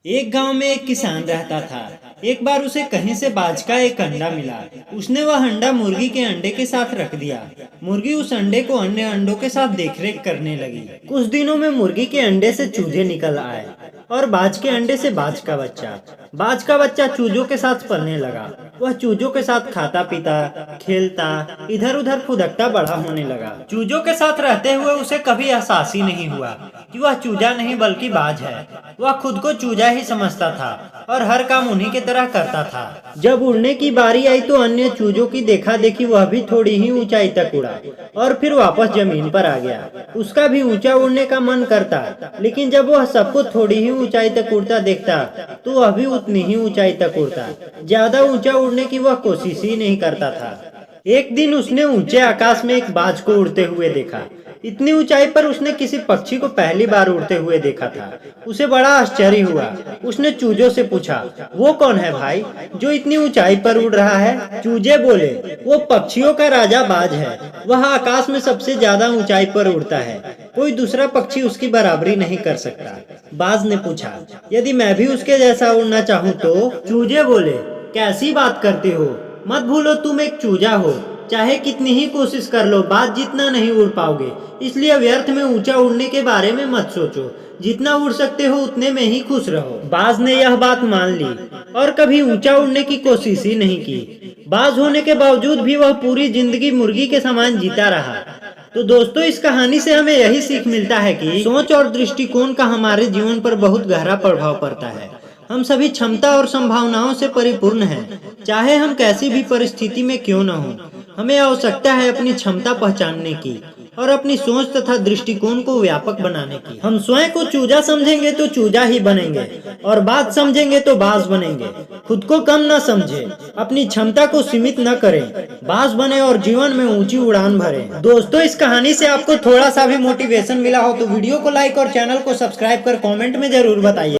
एक गांव में एक किसान रहता था। एक बार उसे कहीं से बाज का एक अंडा मिला। उसने वह अंडा मुर्गी के अंडे के साथ रख दिया। मुर्गी उस अंडे को अन्य अंडों के साथ देखरेख करने लगी। कुछ दिनों में मुर्गी के अंडे से चूजे निकल आए और बाज के अंडे से बाज का बच्चा। बाज का बच्चा चूजों के साथ पलने लगा। वह चूजों के साथ खाता पीता, खेलता, इधर उधर फुदकता बड़ा होने लगा। चूजों के साथ रहते हुए उसे कभी एहसास ही नहीं हुआ कि वह चूजा नहीं बल्कि बाज है। वह खुद को चूजा ही समझता था और हर काम उन्हीं की तरह करता था। जब उड़ने की बारी आई तो अन्य चूजों की देखा देखी वह भी थोड़ी ही ऊंचाई तक उड़ा और फिर वापस जमीन पर आ गया। उसका भी ऊंचा उड़ने का मन करता, लेकिन जब वह सबको थोड़ी ही ऊंचाई तक उड़ता देखता तो वह भी उतनी ही ऊंचाई तक उड़ता। ज्यादा ऊंचा उड़ने की वह कोशिश ही नहीं करता था। एक दिन उसने ऊंचे आकाश में एक बाज को उड़ते हुए देखा। इतनी ऊंचाई पर उसने किसी पक्षी को पहली बार उड़ते हुए देखा था। उसे बड़ा आश्चर्य हुआ। उसने चूजों से पूछा, वो कौन है भाई जो इतनी ऊंचाई पर उड़ रहा है? चूजे बोले, वो पक्षियों का राजा बाज है। वह आकाश में सबसे ज्यादा ऊंचाई पर उड़ता है। कोई दूसरा पक्षी उसकी बराबरी नहीं कर सकता। बाज ने पूछा, यदि मैं भी उसके जैसा उड़ना चाहूँ तो? चूजे बोले, कैसी बात करते हो? मत भूलो तुम एक चूजा हो। चाहे कितनी ही कोशिश कर लो, बाज जितना नहीं उड़ पाओगे। इसलिए व्यर्थ में ऊंचा उड़ने के बारे में मत सोचो। जितना उड़ सकते हो उतने में ही खुश रहो। बाज ने यह बात मान ली और कभी ऊंचा उड़ने की कोशिश ही नहीं की। बाज होने के बावजूद भी वह पूरी जिंदगी मुर्गी के समान जीता रहा। तो दोस्तों, इस कहानी से हमें यही सीख मिलता है कि सोच और दृष्टिकोण का हमारे जीवन पर बहुत गहरा प्रभाव पड़ता है। हम सभी क्षमता और संभावनाओं से परिपूर्ण हैं, चाहे हम कैसी भी परिस्थिति में क्यों न हो। हमें आवश्यकता है अपनी क्षमता पहचानने की और अपनी सोच तथा दृष्टिकोण को व्यापक बनाने की। हम स्वयं को चूजा समझेंगे तो चूजा ही बनेंगे और बाज समझेंगे तो बाज बनेंगे। खुद को कम न समझे, अपनी क्षमता को सीमित न करें, बाज बने और जीवन में ऊंची उड़ान भरें। दोस्तों, इस कहानी से आपको थोड़ा सा भी मोटिवेशन मिला हो तो वीडियो को लाइक और चैनल को सब्सक्राइब कर कमेंट में जरूर बताइए।